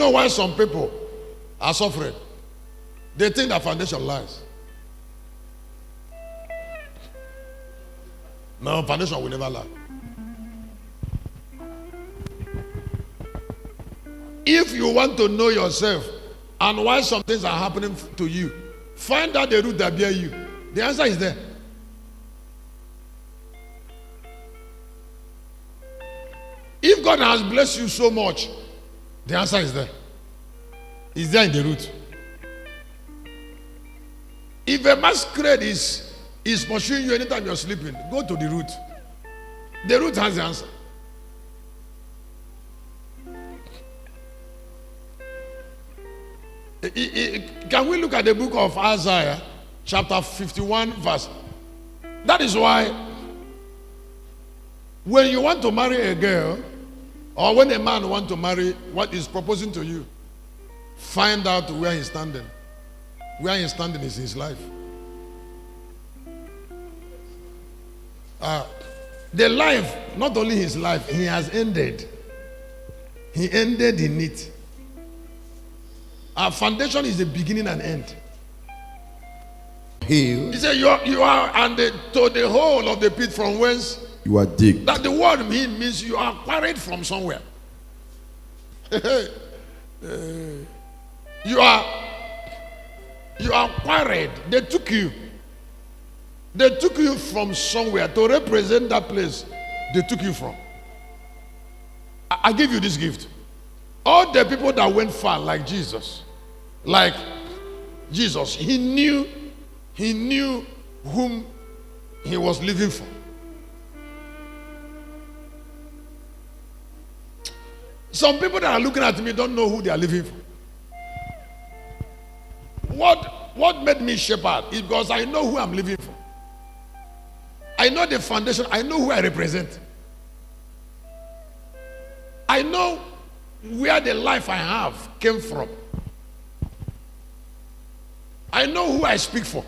You know why some people are suffering? They think that foundation lies. No, foundation will never lie. If you want to know yourself and why some things are happening to you, find out the root that bear you. The answer is there. If God has blessed you so much, the answer is there. It's there in the root. If a masquerade is pursuing you anytime you're sleeping, go to the root. The root has the answer. Can we look at the book of Isaiah, chapter 51, verse? That is why when you want to marry a girl, or when a man wants to marry what is proposing to you, find out where he's standing. Where he's standing is his life. The life, not only his life, he has ended. He ended in it. Our foundation is the beginning and end. He said, you are and to the hole of the pit from whence you are digged. That the word means you are quarried from somewhere. You are quarried. They took you. They took you from somewhere to represent that place they took you from. I give you this gift. All the people that went far, like Jesus, he knew whom he was living for. Some people that are looking at me don't know who they are living for. What made me shepherd is because I know who I'm living for. I know the foundation. I know who I represent. I know where the life I have came from. I know who I speak for.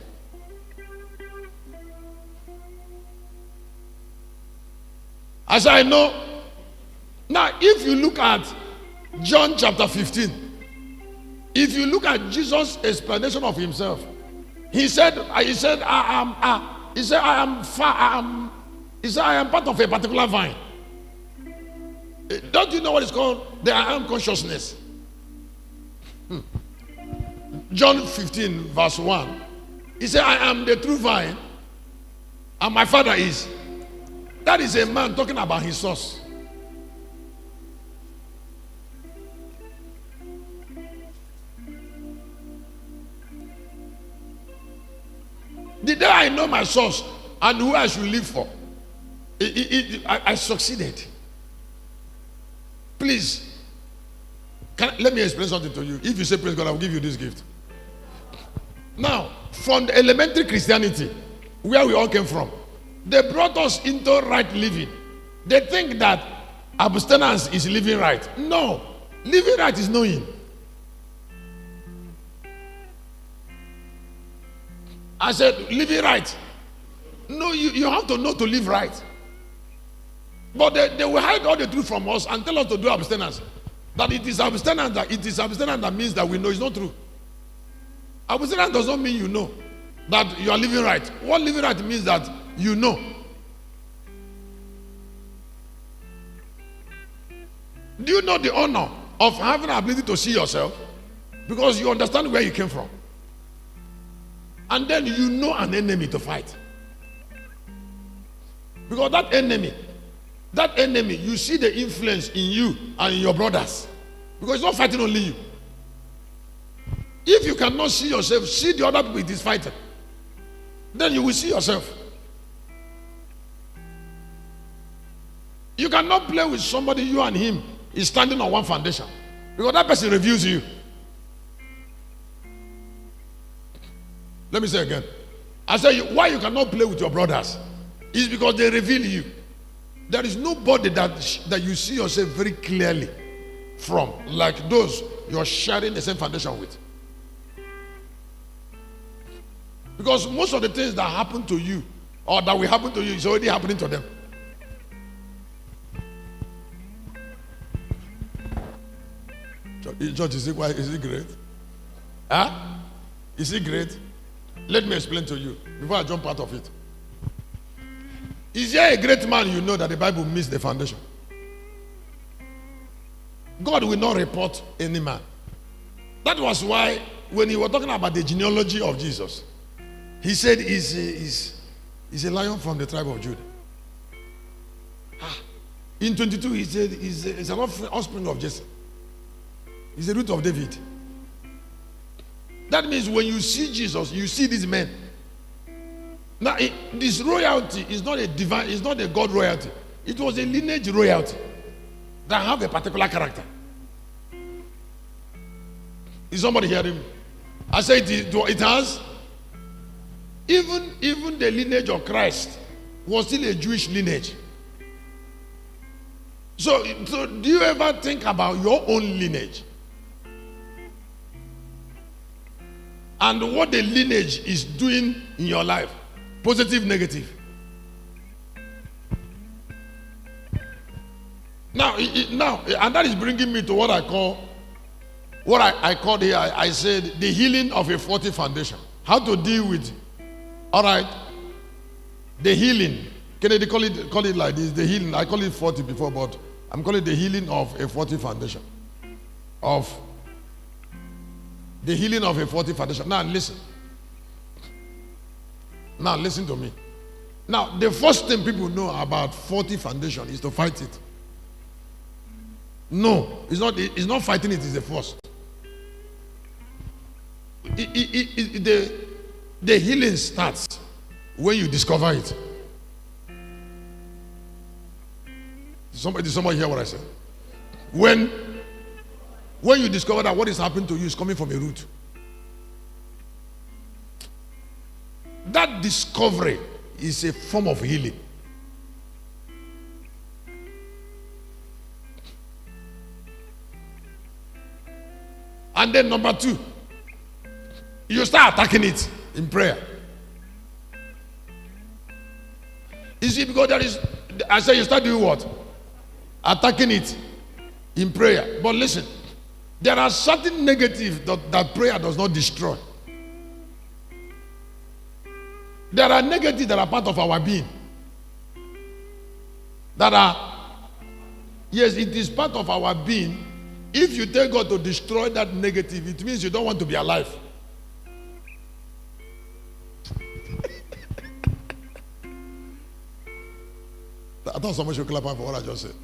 As I know. Now, if you look at John chapter 15, if you look at Jesus' explanation of himself, he said, I am part of a particular vine. Don't you know what it's called? The I am consciousness. John 15, verse 1. He said, I am the true vine, and my Father is. That is a man talking about his source. The day I know my source and who I should live for, I succeeded. Please, let me explain something to you. If you say praise God, I will give you this gift. Now, from the elementary Christianity, where we all came from, they brought us into right living. They think that abstinence is living right. No, living right is knowing. I said, living right. No, you have to know to live right. But they will hide all the truth from us and tell us to do abstinence. That it is abstinence that means that we know it's not true. Abstinence does not mean you know that you are living right. What living right means that you know. Do you know the honor of having the ability to see yourself? Because you understand where you came from. And then you know an enemy to fight. Because that enemy, you see the influence in you and in your brothers. Because it's not fighting only you. If you cannot see yourself, see the other people it is fighting. Then you will see yourself. You cannot play with somebody, you and him is standing on one foundation. Because that person reviews you. Let me say again. I say why you cannot play with your brothers is because they reveal you. There is nobody that you see yourself very clearly from, like those you're sharing the same foundation with. Because most of the things that happen to you or that will happen to you is already happening to them. Church, is it great? Huh? Is it great? Let me explain to you before I jump out of it. Is there a great man you know that the Bible missed the foundation? God will not report any man. That was why when he was talking about the genealogy of Jesus, he said he's a lion from the tribe of Judah. In 22, he said he's an offspring of Jesse. He's the root of David. That means when you see Jesus, you see these men. Now, this royalty is not a divine, it's not a God royalty. It was a lineage royalty that have a particular character. Is somebody hearing me? I say it has. Even the lineage of Christ was still a Jewish lineage. So do you ever think about your own lineage? And what the lineage is doing in your life? Positive, negative. Now, and that is bringing me to what I called here, I said, the healing of a faulty foundation. How to deal with, all right, the healing. Kennedy call it like this, the healing. I call it faulty before, but I'm calling it the healing of a faulty foundation. The healing of a faulty foundation. Now listen. Now listen to me. Now the first thing people know about faulty foundation is to fight it. No, it's not fighting it, it's the first. The healing starts when you discover it. Did somebody hear what I said? When you discover that what is happening to you is coming from a root. That discovery is a form of healing. And then number 2, you start attacking it in prayer. You see, because I say you start doing what? Attacking it in prayer. But listen, there are certain negatives that prayer does not destroy. There are negatives that are part of our being. Yes, it is part of our being. If you tell God to destroy that negative, it means you don't want to be alive. I thought someone should clap for what I just said.